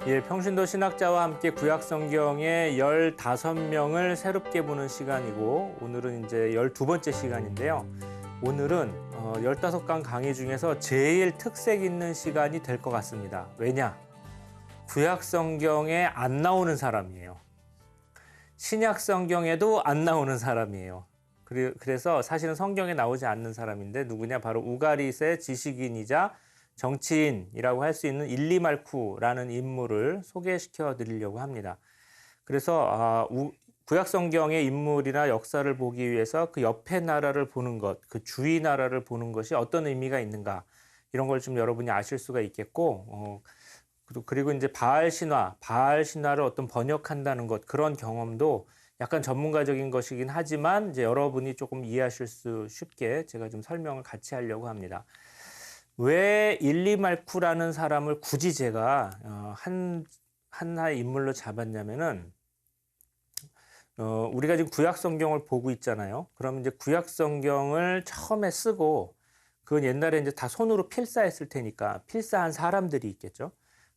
예, 평신도 신학자와 함께 구약 성경의 15명을 새롭게 보는 시간이고 오늘은 이제 12번째 시간인데요. 오늘은 15강 강의 중에서 제일 특색 있는 시간이 될 것 같습니다. 왜냐? 구약 성경에 안 나오는 사람이에요. 신약 성경에도 안 나오는 사람이에요. 그래서 사실은 성경에 나오지 않는 사람인데 누구냐? 바로 우가릿의 지식인이자 정치인이라고 할 수 있는 일리말쿠라는 인물을 소개시켜 드리려고 합니다. 그래서 구약 성경의 인물이나 역사를 보기 위해서 그 옆에 나라를 보는 것, 그 주위 나라를 보는 것이 어떤 의미가 있는가 이런 걸 좀 여러분이 아실 수가 있겠고 그리고 이제 바알 신화를 어떤 번역한다는 것 그런 경험도 약간 전문가적인 것이긴 하지만 이제 여러분이 조금 이해하실 수 쉽게 제가 좀 설명을 같이 하려고 합니다. 왜 일리말쿠라는 사람을 굳이 제가 하나의 인물로 잡았냐면은 우리가 지금 구약 성경을 보고 있잖아요. 그러면 이제 구약 성경을 처음에 쓰고 그건 옛날에 이제 다 손으로 필사했을 테니까 필사한 사람들이 있겠죠.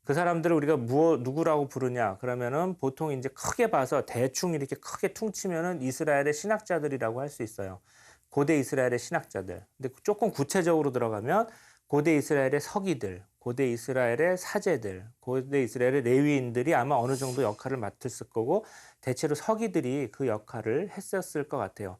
그 사람들을 우리가 누구라고 부르냐? 그러면은 보통 이제 크게 봐서 대충 이렇게 크게 퉁치면은 이스라엘의 신학자들이라고 할 수 있어요. 고대 이스라엘의 신학자들. 근데 조금 구체적으로 들어가면 고대 이스라엘의 서기들, 고대 이스라엘의 사제들, 고대 이스라엘의 레위인들이 아마 어느 정도 역할을 맡았을 거고 대체로 서기들이 그 역할을 했었을 것 같아요.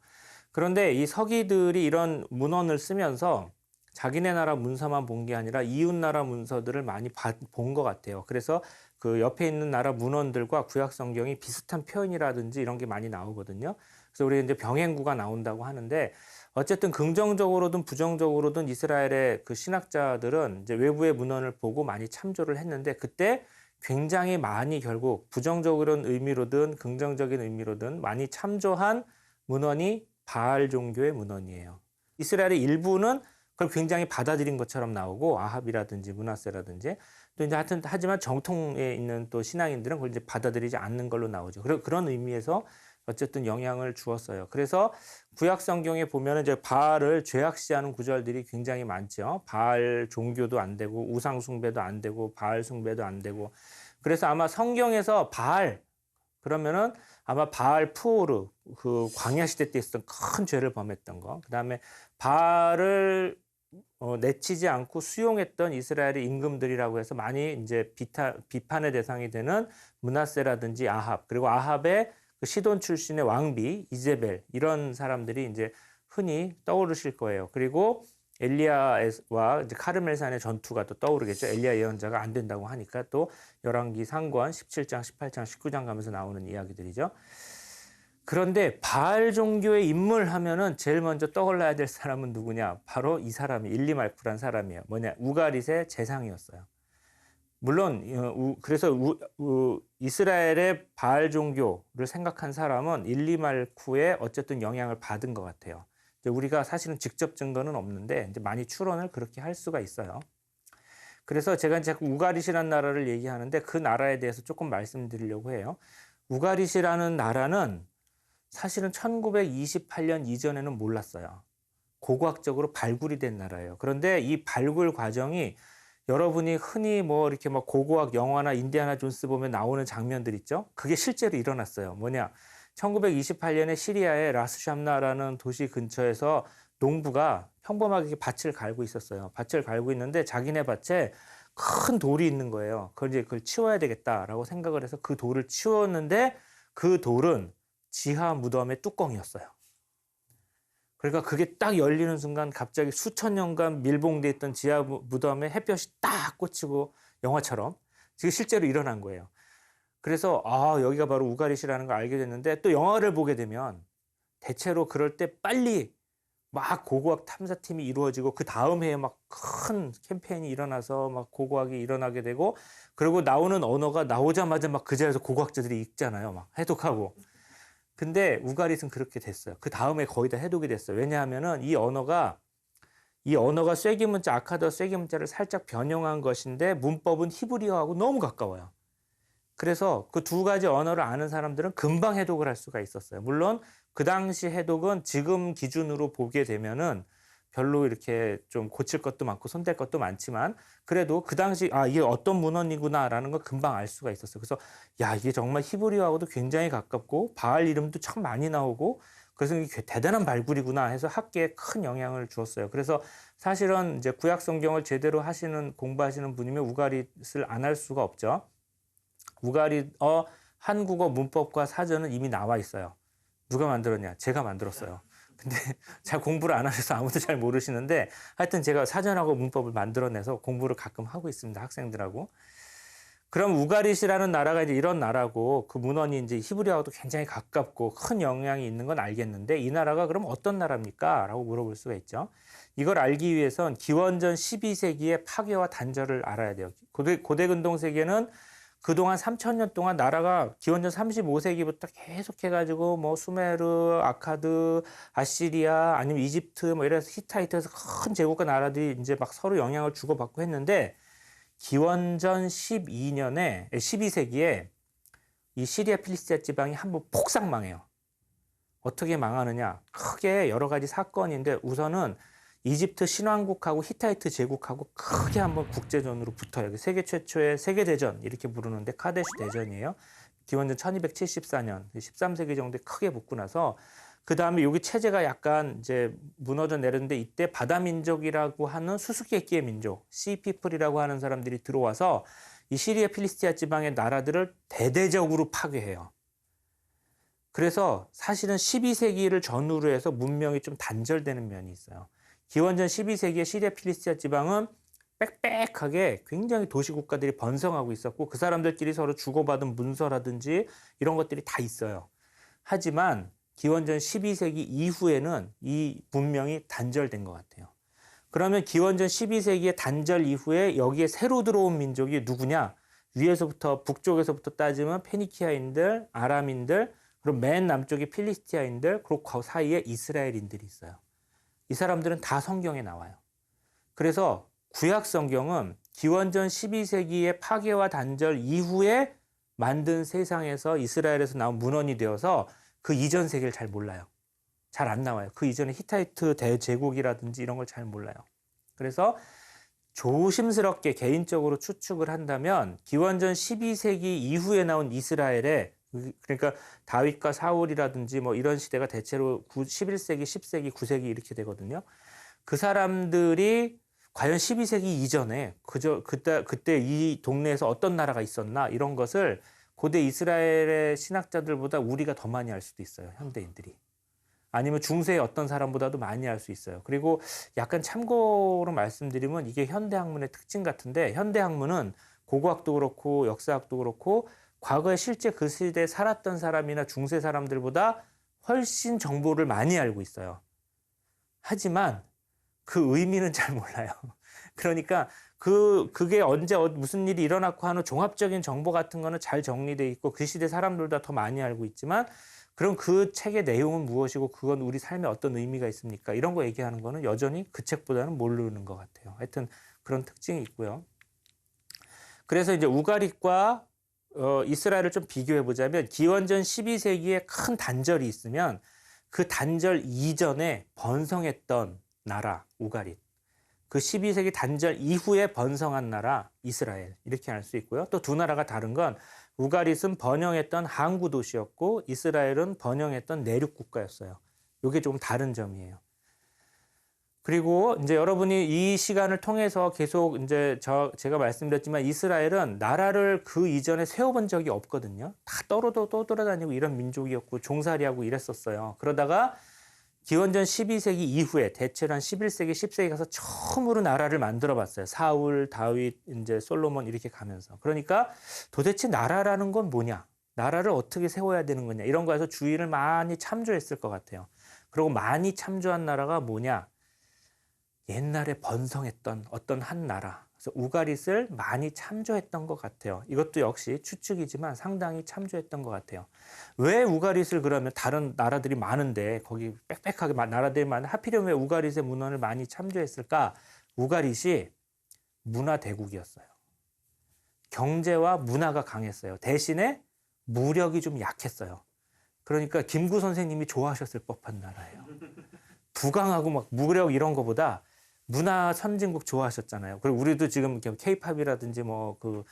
그런데 이 서기들이 이런 문헌을 쓰면서 자기네 나라 문서만 본 게 아니라 이웃 나라 문서들을 많이 본 것 같아요. 그래서 그 옆에 있는 나라 문헌들과 구약 성경이 비슷한 표현이라든지 이런 게 많이 나오거든요. 그래서 우리 이제 병행구가 나온다고 하는데 어쨌든 긍정적으로든 부정적으로든 이스라엘의 그 신학자들은 이제 외부의 문헌을 보고 많이 참조를 했는데 그때 굉장히 많이 결국 부정적인 의미로든 긍정적인 의미로든 많이 참조한 문헌이 바알 종교의 문헌이에요. 이스라엘의 일부는 그걸 굉장히 받아들인 것처럼 나오고 아합이라든지 므낫세라든지 또 이제 하지만 정통에 있는 또 신앙인들은 그걸 이제 받아들이지 않는 걸로 나오죠. 그런 의미에서 어쨌든 영향을 주었어요. 그래서 구약 성경에 보면 이제 바알을 죄악시하는 구절들이 굉장히 많죠. 바알 종교도 안 되고 우상 숭배도 안 되고 바알 숭배도 안 되고 그래서 아마 성경에서 바알 그러면은 아마 바알 푸오르 그 광야 시대 때 있었던 큰 죄를 범했던 거. 그다음에 바알을 내치지 않고 수용했던 이스라엘의 임금들이라고 해서 많이 이제 비판의 대상이 되는 므낫세라든지 아합 그리고 아합의 그 시돈 출신의 왕비 이제벨 이런 사람들이 이제 흔히 떠오르실 거예요. 그리고 엘리야와 이제 카르멜산의 전투가 또 떠오르겠죠. 엘리야 예언자가 안 된다고 하니까 또 열왕기 상권 17장, 18장, 19장 가면서 나오는 이야기들이죠. 그런데 바알 종교의 인물 하면은 제일 먼저 떠올라야 될 사람은 누구냐? 바로 이 사람이 일리말쿠란 사람이에요. 뭐냐? 우가릿의 재상이었어요. 물론 그래서 이스라엘의 바알 종교를 생각한 사람은 일리말쿠의 어쨌든 영향을 받은 것 같아요. 이제 우리가 사실은 직접 증거는 없는데 이제 많이 추론을 그렇게 할 수가 있어요. 그래서 제가 이제 우가릿이라는 나라를 얘기하는데 그 나라에 대해서 조금 말씀드리려고 해요. 우가릿이라는 나라는 사실은 1928년 이전에는 몰랐어요. 고고학적으로 발굴이 된 나라예요. 그런데 이 발굴 과정이 여러분이 흔히 뭐 이렇게 막 고고학 영화나 인디아나 존스 보면 나오는 장면들 있죠? 그게 실제로 일어났어요. 뭐냐? 1928년에 시리아의 라스샴나라는 도시 근처에서 농부가 평범하게 밭을 갈고 있었어요. 밭을 갈고 있는데 자기네 밭에 큰 돌이 있는 거예요. 그걸 치워야 되겠다라고 생각을 해서 그 돌을 치웠는데 그 돌은 지하 무덤의 뚜껑이었어요. 그러니까 그게 딱 열리는 순간 갑자기 수천 년간 밀봉돼 있던 지하 무덤에 햇볕이 딱 꽂히고 영화처럼 지금 실제로 일어난 거예요. 그래서 여기가 바로 우가릿이라는 걸 알게 됐는데 또 영화를 보게 되면 대체로 그럴 때 빨리 막 고고학 탐사팀이 이루어지고 그 다음 해에 막 큰 캠페인이 일어나서 막 고고학이 일어나게 되고 그리고 나오는 언어가 나오자마자 막 그 자리에서 고고학자들이 읽잖아요. 막 해독하고. 근데 우가릿은 그렇게 됐어요. 그 다음에 거의 다 해독이 됐어요. 왜냐하면은 이 언어가 쐐기문자, 아카더 쐐기문자를 살짝 변형한 것인데 문법은 히브리어하고 너무 가까워요. 그래서 그 두 가지 언어를 아는 사람들은 금방 해독을 할 수가 있었어요. 물론 그 당시 해독은 지금 기준으로 보게 되면은 별로 이렇게 좀 고칠 것도 많고 손댈 것도 많지만 그래도 그 당시 이게 어떤 문헌이구나라는 걸 금방 알 수가 있었어요. 그래서 이게 정말 히브리어하고도 굉장히 가깝고 바알 이름도 참 많이 나오고 그래서 이게 대단한 발굴이구나 해서 학계에 큰 영향을 주었어요. 그래서 사실은 이제 구약 성경을 제대로 공부하시는 분이면 우가릿을 안 할 수가 없죠. 우가릿어 한국어 문법과 사전은 이미 나와 있어요. 누가 만들었냐? 제가 만들었어요. 근데 잘 공부를 안 하셔서 아무도 잘 모르시는데 하여튼 제가 사전하고 문법을 만들어내서 공부를 가끔 하고 있습니다. 학생들하고. 그럼 우가릿이라는 나라가 이제 이런 나라고 그 문헌이 이제 히브리어하고도 굉장히 가깝고 큰 영향이 있는 건 알겠는데 이 나라가 그럼 어떤 나라입니까? 라고 물어볼 수가 있죠. 이걸 알기 위해선 기원전 12세기의 파괴와 단절을 알아야 돼요. 고대 근동 세계는 그동안 3,000년 동안 나라가 기원전 35세기부터 계속해가지고 뭐 수메르, 아카드, 아시리아 아니면 이집트 뭐 이래서 히타이트에서 큰 제국과 나라들이 이제 막 서로 영향을 주고받고 했는데 기원전 12세기에 이 시리아 필리스티아 지방이 한번 폭삭 망해요. 어떻게 망하느냐? 크게 여러 가지 사건인데 우선은 이집트 신왕국하고 히타이트 제국하고 크게 한번 국제전으로 붙어요. 세계 최초의 세계대전 이렇게 부르는데 카데슈 대전이에요. 기원전 1274년 13세기 정도에 크게 붙고 나서 그 다음에 여기 체제가 약간 이제 무너져 내렸는데 이때 바다민족이라고 하는 수수께끼의 민족, 시피플이라고 하는 사람들이 들어와서 이 시리아 필리스티아 지방의 나라들을 대대적으로 파괴해요. 그래서 사실은 12세기를 전후로 해서 문명이 좀 단절되는 면이 있어요. 기원전 12세기의 시리아 필리스티아 지방은 빽빽하게 굉장히 도시국가들이 번성하고 있었고 그 사람들끼리 서로 주고받은 문서라든지 이런 것들이 다 있어요. 하지만 기원전 12세기 이후에는 이 문명이 단절된 것 같아요. 그러면 기원전 12세기의 단절 이후에 여기에 새로 들어온 민족이 누구냐? 위에서부터 북쪽에서부터 따지면 페니키아인들, 아람인들, 그리고 맨 남쪽에 필리스티아인들, 그리고 그 사이에 이스라엘인들이 있어요. 이 사람들은 다 성경에 나와요. 그래서 구약 성경은 기원전 12세기의 파괴와 단절 이후에 만든 세상에서 이스라엘에서 나온 문헌이 되어서 그 이전 세계를 잘 몰라요. 잘 안 나와요. 그 이전에 히타이트 대제국이라든지 이런 걸 잘 몰라요. 그래서 조심스럽게 개인적으로 추측을 한다면 기원전 12세기 이후에 나온 이스라엘의 그러니까 다윗과 사울이라든지 뭐 이런 시대가 대체로 11세기, 10세기, 9세기 이렇게 되거든요. 그 사람들이 과연 12세기 이전에 그때 이 동네에서 어떤 나라가 있었나 이런 것을 고대 이스라엘의 신학자들보다 우리가 더 많이 알 수도 있어요. 현대인들이. 아니면 중세의 어떤 사람보다도 많이 알 수 있어요. 그리고 약간 참고로 말씀드리면 이게 현대학문의 특징 같은데 현대학문은 고고학도 그렇고 역사학도 그렇고 과거에 실제 그 시대에 살았던 사람이나 중세 사람들보다 훨씬 정보를 많이 알고 있어요. 하지만 그 의미는 잘 몰라요. 그러니까 그게 언제 무슨 일이 일어났고 하는 종합적인 정보 같은 거는 잘 정리돼 있고 그 시대 사람들보다 더 많이 알고 있지만 그럼 그 책의 내용은 무엇이고 그건 우리 삶에 어떤 의미가 있습니까? 이런 거 얘기하는 거는 여전히 그 책보다는 모르는 것 같아요. 하여튼 그런 특징이 있고요. 그래서 이제 우가릿과 이스라엘을 좀 비교해 보자면 기원전 12세기에 큰 단절이 있으면 그 단절 이전에 번성했던 나라 우가릿, 그 12세기 단절 이후에 번성한 나라 이스라엘 이렇게 알 수 있고요. 또 두 나라가 다른 건 우가릿은 번영했던 항구 도시였고 이스라엘은 번영했던 내륙 국가였어요. 이게 조금 다른 점이에요. 그리고 이제 여러분이 이 시간을 통해서 계속 이제 제가 말씀드렸지만 이스라엘은 나라를 그 이전에 세워본 적이 없거든요. 다 떠돌아다니고 이런 민족이었고 종살이하고 이랬었어요. 그러다가 기원전 12세기 이후에 대체로 한 11세기, 10세기 가서 처음으로 나라를 만들어 봤어요. 사울, 다윗, 이제 솔로몬 이렇게 가면서. 그러니까 도대체 나라라는 건 뭐냐? 나라를 어떻게 세워야 되는 거냐? 이런 거에서 주의를 많이 참조했을 것 같아요. 그리고 많이 참조한 나라가 뭐냐? 옛날에 번성했던 어떤 한 나라. 그래서 우가릿을 많이 참조했던 것 같아요. 이것도 역시 추측이지만 상당히 참조했던 것 같아요. 왜 우가릿을 그러면 다른 나라들이 많은데 거기 빽빽하게 나라들이 많은데 하필이면 왜 우가릿의 문헌을 많이 참조했을까? 우가릿이 문화 대국이었어요. 경제와 문화가 강했어요. 대신에 무력이 좀 약했어요. 그러니까 김구 선생님이 좋아하셨을 법한 나라예요. 부강하고 막 무력 이런 거보다 문화 선진국 좋아하셨잖아요. 그리고 우리도 지금 케이팝이라든지 뭐 그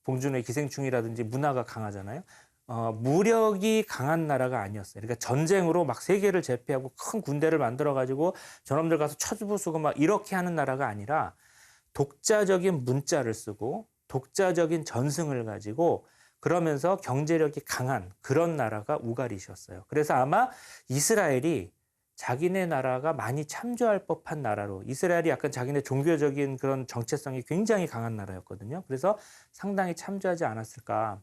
봉준호의 기생충이라든지 문화가 강하잖아요. 무력이 강한 나라가 아니었어요. 그러니까 전쟁으로 막 세계를 제패하고 큰 군대를 만들어 가지고 저놈들 가서 쳐부수고 막 이렇게 하는 나라가 아니라 독자적인 문자를 쓰고 독자적인 전승을 가지고 그러면서 경제력이 강한 그런 나라가 우가리시였어요. 그래서 아마 이스라엘이 자기네 나라가 많이 참조할 법한 나라로, 이스라엘이 약간 자기네 종교적인 그런 정체성이 굉장히 강한 나라였거든요. 그래서 상당히 참조하지 않았을까.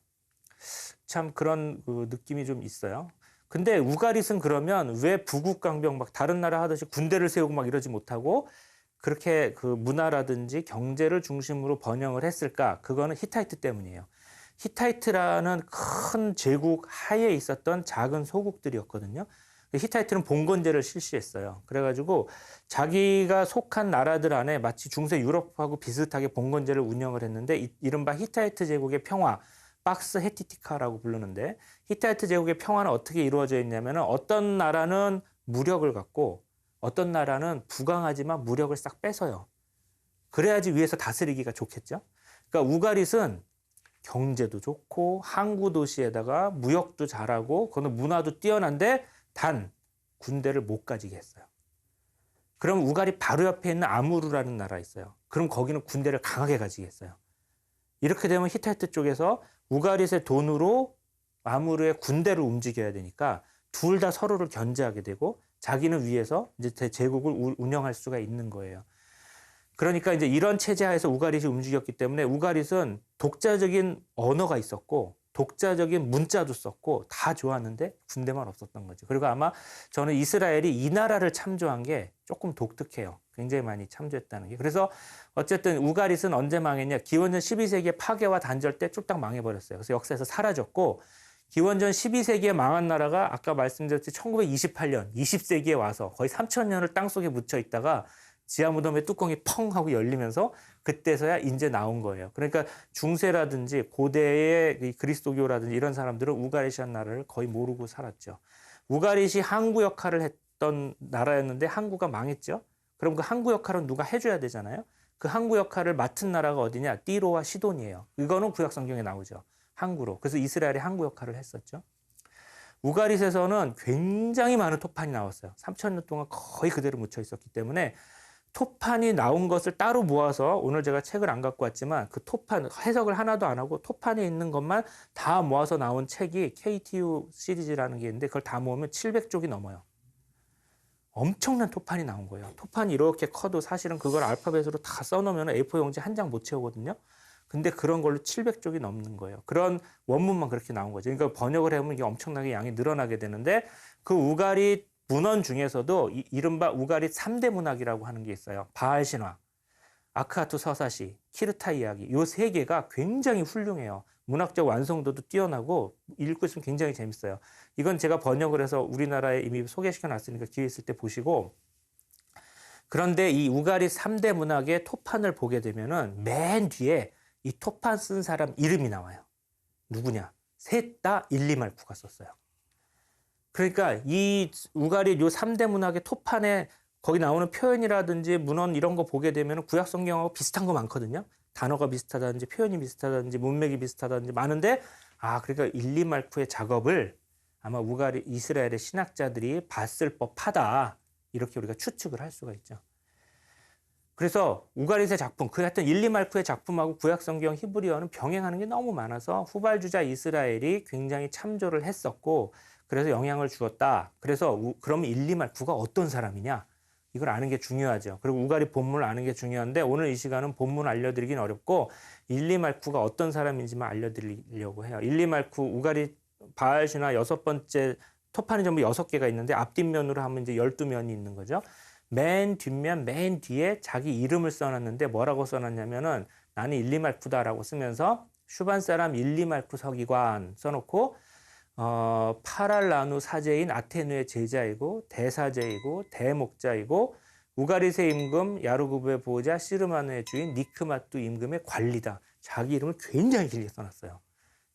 참 그런 그 느낌이 좀 있어요. 근데 우가릿은 그러면 왜 부국강병 막 다른 나라 하듯이 군대를 세우고 막 이러지 못하고 그렇게 그 문화라든지 경제를 중심으로 번영을 했을까? 그거는 히타이트 때문이에요. 히타이트라는 큰 제국 하에 있었던 작은 소국들이었거든요. 히타이트는 봉건제를 실시했어요. 그래가지고 자기가 속한 나라들 안에 마치 중세 유럽하고 비슷하게 봉건제를 운영을 했는데 이른바 히타이트 제국의 평화, 박스 헤티티카라고 부르는데 히타이트 제국의 평화는 어떻게 이루어져 있냐면 어떤 나라는 무력을 갖고 어떤 나라는 부강하지만 무력을 싹 뺏어요. 그래야지 위에서 다스리기가 좋겠죠. 그러니까 우가릿은 경제도 좋고 항구 도시에다가 무역도 잘하고 그거는 문화도 뛰어난데 단 군대를 못 가지게 했어요. 그럼 우가리 바로 옆에 있는 아무르라는 나라 있어요. 그럼 거기는 군대를 강하게 가지게 했어요. 이렇게 되면 히타이트 쪽에서 우가릿의 돈으로 아무르의 군대를 움직여야 되니까 둘 다 서로를 견제하게 되고 자기는 위에서 이제 제국을 운영할 수가 있는 거예요. 그러니까 이제 이런 체제 하에서 우가릿이 움직였기 때문에 우가릿은 독자적인 언어가 있었고 독자적인 문자도 썼고 다 좋았는데 군대만 없었던 거죠. 그리고 아마 저는 이스라엘이 이 나라를 참조한 게 조금 독특해요. 굉장히 많이 참조했다는 게. 그래서 어쨌든 우가릿은 언제 망했냐. 기원전 12세기의 파괴와 단절 때 쫄딱 망해버렸어요. 그래서 역사에서 사라졌고 기원전 12세기에 망한 나라가 아까 말씀드렸듯이 1928년 20세기에 와서 거의 3000년을 땅속에 묻혀 있다가 지하무덤의 뚜껑이 펑 하고 열리면서 그때서야 이제 나온 거예요. 그러니까 중세라든지 고대의 그리스도교라든지 이런 사람들은 우가리시한 나라를 거의 모르고 살았죠. 우가릿이 항구 역할을 했던 나라였는데 항구가 망했죠. 그럼 그 항구 역할은 누가 해줘야 되잖아요. 그 항구 역할을 맡은 나라가 어디냐? 띠로와 시돈이에요. 이거는 구약 성경에 나오죠. 항구로. 그래서 이스라엘이 항구 역할을 했었죠. 우가릿에서는 굉장히 많은 토판이 나왔어요. 3000년 동안 거의 그대로 묻혀 있었기 때문에 토판이 나온 것을 따로 모아서 오늘 제가 책을 안 갖고 왔지만 그 토판 해석을 하나도 안 하고 토판에 있는 것만 다 모아서 나온 책이 KTU 시리즈라는 게 있는데 그걸 다 모으면 700쪽이 넘어요. 엄청난 토판이 나온 거예요. 토판이 이렇게 커도 사실은 그걸 알파벳으로 다 써놓으면 A4 용지 한 장 못 채우거든요. 근데 그런 걸로 700쪽이 넘는 거예요. 그런 원문만 그렇게 나온 거죠. 그러니까 번역을 해보면 이게 엄청나게 양이 늘어나게 되는데 그 우가릿 문헌 중에서도 이른바 우가릿 3대 문학이라고 하는 게 있어요. 바알 신화, 아크하투 서사시, 키르타 이야기. 이 세 개가 굉장히 훌륭해요. 문학적 완성도도 뛰어나고 읽고 있으면 굉장히 재밌어요. 이건 제가 번역을 해서 우리나라에 이미 소개시켜 놨으니까 기회 있을 때 보시고. 그런데 이 우가릿 3대 문학의 토판을 보게 되면은 맨 뒤에 이 토판 쓴 사람 이름이 나와요. 누구냐? 셋 다 일리말쿠가 썼어요. 그러니까 이 우가릿 요 3대 문학의 토판에 거기 나오는 표현이라든지 문헌 이런 거 보게 되면 구약 성경하고 비슷한 거 많거든요. 단어가 비슷하다든지 표현이 비슷하다든지 문맥이 비슷하다든지 많은데 그러니까 일리말쿠의 작업을 아마 우가릿 이스라엘의 신학자들이 봤을 법하다. 이렇게 우리가 추측을 할 수가 있죠. 그래서 우가릿의 작품, 하여튼 일리말쿠의 작품하고 구약 성경 히브리어는 병행하는 게 너무 많아서 후발주자 이스라엘이 굉장히 참조를 했었고 그래서 영향을 주었다. 그래서 그러면 일리말쿠가 어떤 사람이냐? 이걸 아는 게 중요하죠. 그리고 우가릿 본문을 아는 게 중요한데 오늘 이 시간은 본문 알려드리긴 어렵고 일리말쿠가 어떤 사람인지만 알려드리려고 해요. 일리말쿠 우가릿 바알 신화 6번째 토판이 전부 6개가 있는데 앞뒷면으로 하면 이제 12면이 있는 거죠. 맨 뒷면 맨 뒤에 자기 이름을 써놨는데 뭐라고 써놨냐면은 나는 일리말쿠다라고 쓰면서 슈반 사람 일리말쿠 서기관 써놓고 파랄라누 사제인 아테누의 제자이고 대사제이고 대목자이고 우가릿의 임금 야루구브의 보호자 시르마누의 주인 니크마뚜 임금의 관리다. 자기 이름을 굉장히 길게 써놨어요.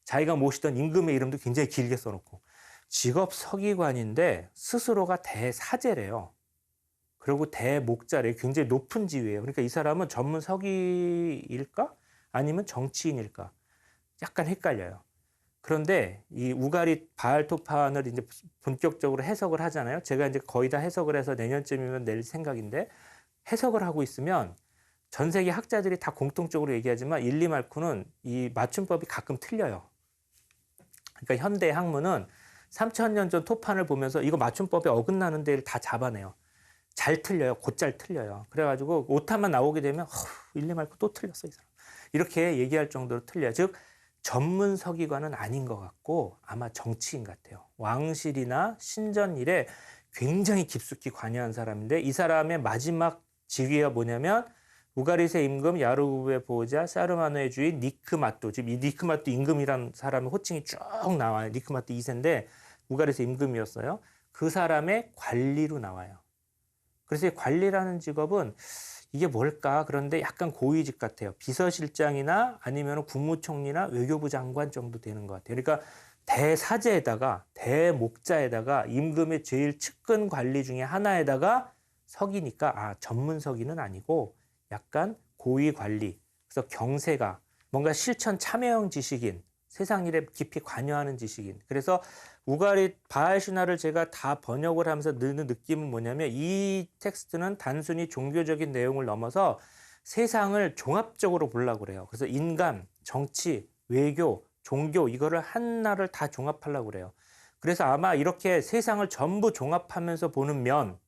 자기가 모시던 임금의 이름도 굉장히 길게 써놓고 직업 서기관인데 스스로가 대사제래요. 그리고 대목자래. 굉장히 높은 지위예요. 그러니까 이 사람은 전문 서기일까? 아니면 정치인일까? 약간 헷갈려요. 그런데 이 우가리 바알토판을 이제 본격적으로 해석을 하잖아요. 제가 이제 거의 다 해석을 해서 내년쯤이면 낼 생각인데, 해석을 하고 있으면 전 세계 학자들이 다 공통적으로 얘기하지만 일리말쿠는 이 맞춤법이 가끔 틀려요. 그러니까 현대 학문은 3000년 전 토판을 보면서 이거 맞춤법에 어긋나는 데를 다 잡아내요. 잘 틀려요. 곧잘 틀려요. 그래가지고 오타만 나오게 되면 일리말쿠 또 틀렸어 이 사람. 이렇게 얘기할 정도로 틀려요. 즉 전문 서기관은 아닌 것 같고 아마 정치인 같아요. 왕실이나 신전일에 굉장히 깊숙이 관여한 사람인데, 이 사람의 마지막 직위가 뭐냐면 우가리세 임금 야르구의 보호자 사르마노의 주인 니크마뚜, 즉 이 니크마뚜 임금이라는 사람의 호칭이 쭉 나와요. 니크마뚜 2세인데 우가리세 임금이었어요. 그 사람의 관리로 나와요. 그래서 이 관리라는 직업은 이게 뭘까? 그런데 약간 고위직 같아요. 비서실장이나 아니면 국무총리나 외교부 장관 정도 되는 것 같아요. 그러니까 대사제에다가 대목자에다가 임금의 제일 측근 관리 중에 하나에다가 서기니까 전문 서기는 아니고 약간 고위 관리. 그래서 경세가 뭔가 실천 참여형 지식인, 세상 일에 깊이 관여하는 지식인. 그래서 우가리 바알 신화를 제가 다 번역을 하면서 드는 느낌은 뭐냐면, 이 텍스트는 단순히 종교적인 내용을 넘어서 세상을 종합적으로 보려고 그래요. 그래서 인간, 정치, 외교, 종교 이거를 하나를 다 종합하려고 그래요. 그래서 아마 이렇게 세상을 전부 종합하면서 보는 면,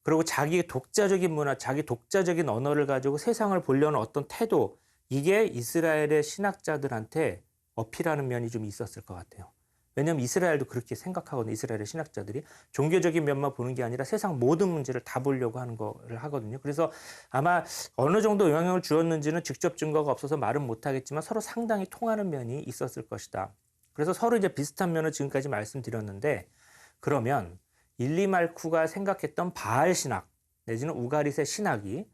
그리고 자기 독자적인 문화, 자기 독자적인 언어를 가지고 세상을 보려는 어떤 태도, 이게 이스라엘의 신학자들한테 어필하는 면이 좀 있었을 것 같아요. 왜냐하면 이스라엘도 그렇게 생각하거든요. 이스라엘의 신학자들이 종교적인 면만 보는 게 아니라 세상 모든 문제를 다 보려고 하는 거를 하거든요. 그래서 아마 어느 정도 영향을 주었는지는 직접 증거가 없어서 말은 못하겠지만 서로 상당히 통하는 면이 있었을 것이다. 그래서 서로 이제 비슷한 면을 지금까지 말씀드렸는데, 그러면 일리말쿠가 생각했던 바알 신학 내지는 우가리세 신학이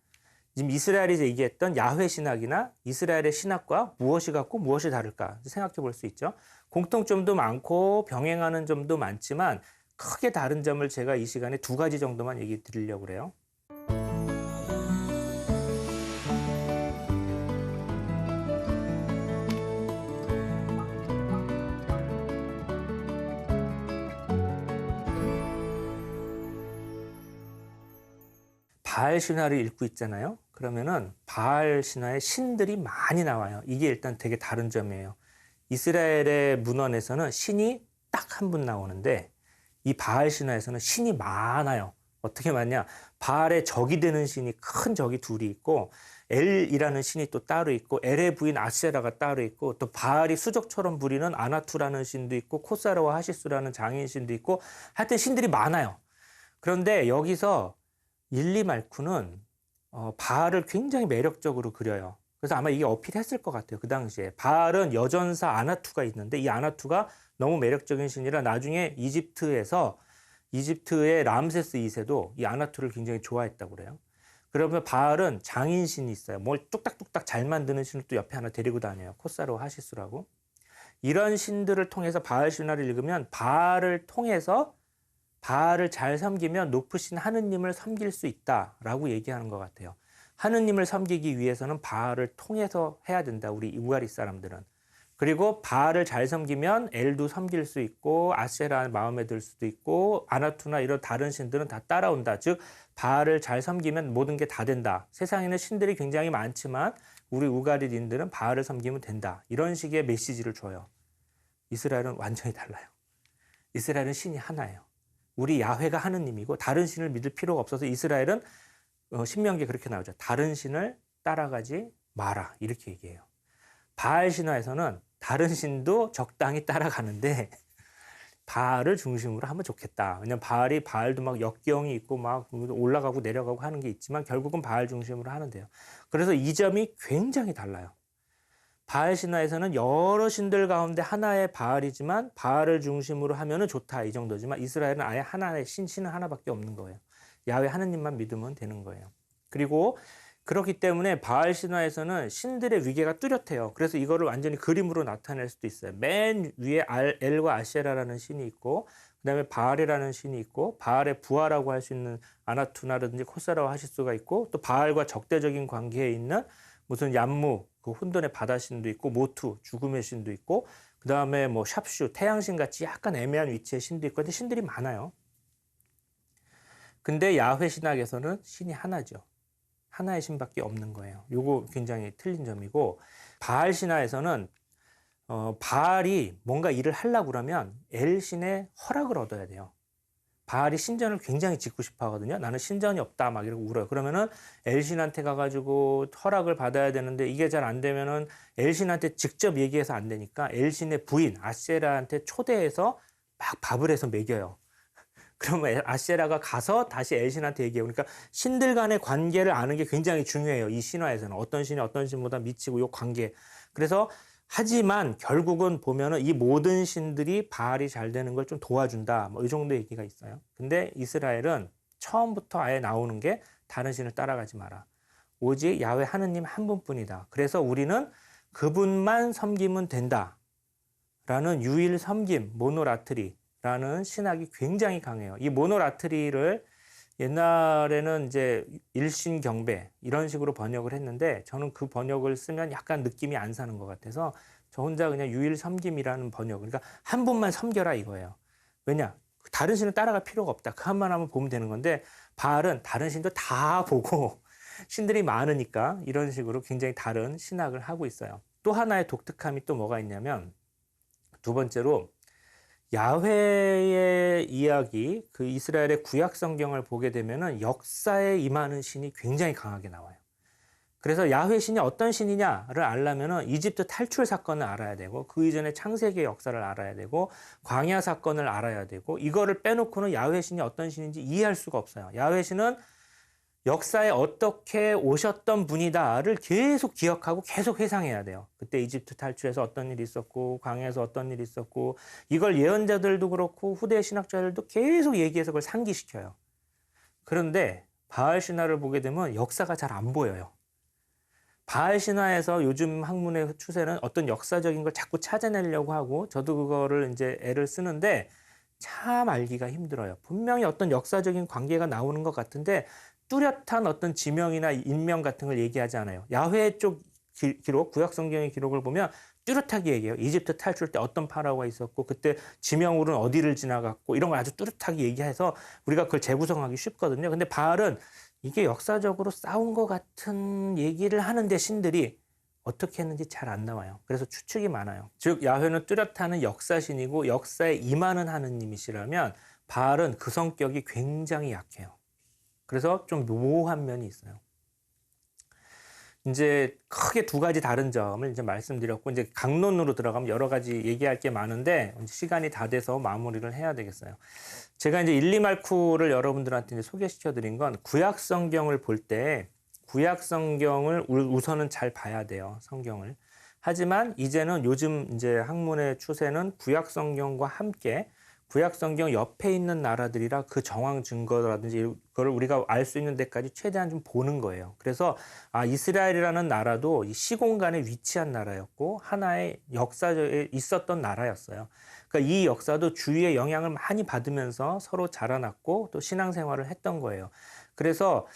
지금 이스라엘이 얘기했던 야훼 신학이나 이스라엘의 신학과 무엇이 같고 무엇이 다를까 생각해 볼 수 있죠. 공통점도 많고 병행하는 점도 많지만 크게 다른 점을 제가 이 시간에 두 가지 정도만 얘기 드리려고 그래요. 바알 신화를 읽고 있잖아요. 그러면은 바알 신화에 신들이 많이 나와요. 이게 일단 되게 다른 점이에요. 이스라엘의 문헌에서는 신이 딱 한 분 나오는데 이 바알 신화에서는 신이 많아요. 어떻게 많냐? 바알의 적이 되는 신이 큰 적이 둘이 있고, 엘이라는 신이 또 따로 있고, 엘의 부인 아세라가 따로 있고, 또 바알이 수족처럼 부리는 아나투라는 신도 있고, 코사르와 하시수라는 장인 신도 있고, 하여튼 신들이 많아요. 그런데 여기서 일리말쿠는 바알을 굉장히 매력적으로 그려요. 그래서 아마 이게 어필했을 것 같아요. 그 당시에. 바알은 여전사 아나투가 있는데 이 아나투가 너무 매력적인 신이라 나중에 이집트의 람세스 2세도 이 아나투를 굉장히 좋아했다고 그래요. 그러면 바알은 장인신이 있어요. 뭘 뚝딱뚝딱 잘 만드는 신을 또 옆에 하나 데리고 다녀요. 코사르 하시수라고. 이런 신들을 통해서 바알 신화를 읽으면 바알을 통해서 바알을 잘 섬기면 높으신 하느님을 섬길 수 있다라고 얘기하는 것 같아요. 하느님을 섬기기 위해서는 바알을 통해서 해야 된다. 우리 우가리 사람들은. 그리고 바알을 잘 섬기면 엘도 섬길 수 있고 아세라 마음에 들 수도 있고 아나투나 이런 다른 신들은 다 따라온다. 즉 바알을 잘 섬기면 모든 게 다 된다. 세상에는 신들이 굉장히 많지만 우리 우가리인들은 바알을 섬기면 된다. 이런 식의 메시지를 줘요. 이스라엘은 완전히 달라요. 이스라엘은 신이 하나예요. 우리 야훼가 하느님이고 다른 신을 믿을 필요가 없어서 이스라엘은 신명기에 그렇게 나오죠. 다른 신을 따라가지 마라. 이렇게 얘기해요. 바알 신화에서는 다른 신도 적당히 따라가는데 바알을 중심으로 하면 좋겠다. 왜냐면 바알도 막 역경이 있고 막 올라가고 내려가고 하는 게 있지만 결국은 바알 중심으로 하는데요. 그래서 이 점이 굉장히 달라요. 바알 신화에서는 여러 신들 가운데 하나의 바알이지만 바알을 중심으로 하면은 좋다 이 정도지만 이스라엘은 아예 하나의 신은 하나밖에 없는 거예요. 야훼 하느님만 믿으면 되는 거예요. 그리고 그렇기 때문에 바알 신화에서는 신들의 위계가 뚜렷해요. 그래서 이거를 완전히 그림으로 나타낼 수도 있어요. 맨 위에 엘과 아세라라는 신이 있고 그다음에 바알이라는 신이 있고 바알의 부하라고 할 수 있는 아나투나라든지 코사라고 하실 수가 있고 또 바알과 적대적인 관계에 있는 무슨 얀무 그 혼돈의 바다신도 있고 모투 죽음의 신도 있고 그다음에 뭐 샵슈 태양신 같이 약간 애매한 위치의 신도 있고 근데 신들이 많아요. 근데 야훼 신학에서는 신이 하나죠. 하나의 신밖에 없는 거예요. 요거 굉장히 틀린 점이고 바알 신화에서는 바알이 뭔가 일을 하려고 그러면 엘신의 허락을 얻어야 돼요. 바알이 신전을 굉장히 짓고 싶어 하거든요. 나는 신전이 없다 막 이러고 울어요. 그러면은 엘신한테 가가지고 허락을 받아야 되는데 이게 잘 안 되면은 엘신한테 직접 얘기해서 안 되니까 엘신의 부인 아세라한테 초대해서 막 밥을 해서 먹여요. 그러면 아세라가 가서 다시 엘신한테 얘기해요. 그러니까 신들 간의 관계를 아는 게 굉장히 중요해요. 이 신화에서는 어떤 신이 어떤 신보다 미치고 요 관계. 그래서 하지만 결국은 보면은 이 모든 신들이 바알이 잘 되는 걸 좀 도와준다. 뭐 이 정도 얘기가 있어요. 근데 이스라엘은 처음부터 아예 나오는 게 다른 신을 따라가지 마라. 오직 야훼 하느님 한 분뿐이다. 그래서 우리는 그분만 섬기면 된다. 라는 유일 섬김, 모노라트리라는 신학이 굉장히 강해요. 이 모노라트리를 옛날에는 이제 일신경배 이런 식으로 번역을 했는데 저는 그 번역을 쓰면 약간 느낌이 안 사는 것 같아서 저 혼자 그냥 유일섬김이라는 번역 그러니까 한 분만 섬겨라 이거예요. 왜냐? 다른 신을 따라갈 필요가 없다. 그 한만 하면 보면 되는 건데 바알은 다른 신도 다 보고 신들이 많으니까 이런 식으로 굉장히 다른 신학을 하고 있어요. 또 하나의 독특함이 또 뭐가 있냐면 두 번째로 야훼의 이야기, 그 이스라엘의 구약 성경을 보게 되면은 역사에 임하는 신이 굉장히 강하게 나와요. 그래서 야훼 신이 어떤 신이냐를 알려면은 이집트 탈출 사건을 알아야 되고 그 이전에 창세기의 역사를 알아야 되고 광야 사건을 알아야 되고 이거를 빼놓고는 야훼 신이 어떤 신인지 이해할 수가 없어요. 야훼 신은 역사에 어떻게 오셨던 분이다를 계속 기억하고 계속 회상해야 돼요. 그때 이집트 탈출에서 어떤 일이 있었고 광야에서 어떤 일이 있었고 이걸 예언자들도 그렇고 후대 신학자들도 계속 얘기해서 그걸 상기시켜요. 그런데 바알 신화를 보게 되면 역사가 잘 안 보여요. 바알 신화에서 요즘 학문의 추세는 어떤 역사적인 걸 자꾸 찾아내려고 하고 저도 그거를 이제 애를 쓰는데 참 알기가 힘들어요. 분명히 어떤 역사적인 관계가 나오는 것 같은데 뚜렷한 어떤 지명이나 인명 같은 걸 얘기하지 않아요. 야훼 쪽 기록, 구약 성경의 기록을 보면 뚜렷하게 얘기해요. 이집트 탈출 때 어떤 파라오가 있었고 그때 지명으로는 어디를 지나갔고 이런 걸 아주 뚜렷하게 얘기해서 우리가 그걸 재구성하기 쉽거든요. 근데 바알은 이게 역사적으로 싸운 것 같은 얘기를 하는데 신들이 어떻게 했는지 잘 안 나와요. 그래서 추측이 많아요. 즉 야훼는 뚜렷한 역사신이고 역사에 임하는 하느님이시라면 바알은 그 성격이 굉장히 약해요. 그래서 좀 모호한 면이 있어요. 이제 크게 두 가지 다른 점을 이제 말씀드렸고 이제 강론으로 들어가면 여러 가지 얘기할 게 많은데 시간이 다 돼서 마무리를 해야 되겠어요. 제가 이제 일리말쿠를 여러분들한테 이제 소개시켜 드린 건 구약 성경을 볼 때 구약 성경을 우선은 잘 봐야 돼요. 성경을. 하지만 이제는 요즘 이제 학문의 추세는 구약 성경과 함께 구약 성경 옆에 있는 나라들이라 그 정황 증거라든지 이걸 우리가 알 수 있는 데까지 최대한 좀 보는 거예요. 그래서 이스라엘이라는 나라도 이 시공간에 위치한 나라였고 하나의 역사에 있었던 나라였어요. 그러니까 이 역사도 주위의 영향을 많이 받으면서 서로 자라났고 또 신앙생활을 했던 거예요. 그래서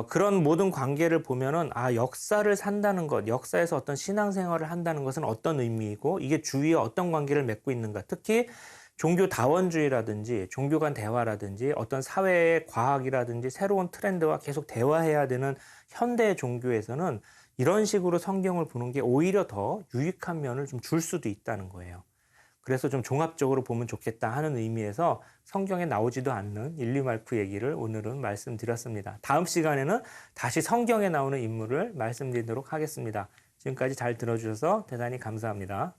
그런 모든 관계를 보면은 역사를 산다는 것, 역사에서 어떤 신앙생활을 한다는 것은 어떤 의미이고 이게 주위에 어떤 관계를 맺고 있는가. 특히 종교 다원주의라든지 종교 간 대화라든지 어떤 사회의 과학이라든지 새로운 트렌드와 계속 대화해야 되는 현대 종교에서는 이런 식으로 성경을 보는 게 오히려 더 유익한 면을 좀 줄 수도 있다는 거예요. 그래서 좀 종합적으로 보면 좋겠다 하는 의미에서 성경에 나오지도 않는 일리말쿠 얘기를 오늘은 말씀드렸습니다. 다음 시간에는 다시 성경에 나오는 인물을 말씀드리도록 하겠습니다. 지금까지 잘 들어주셔서 대단히 감사합니다.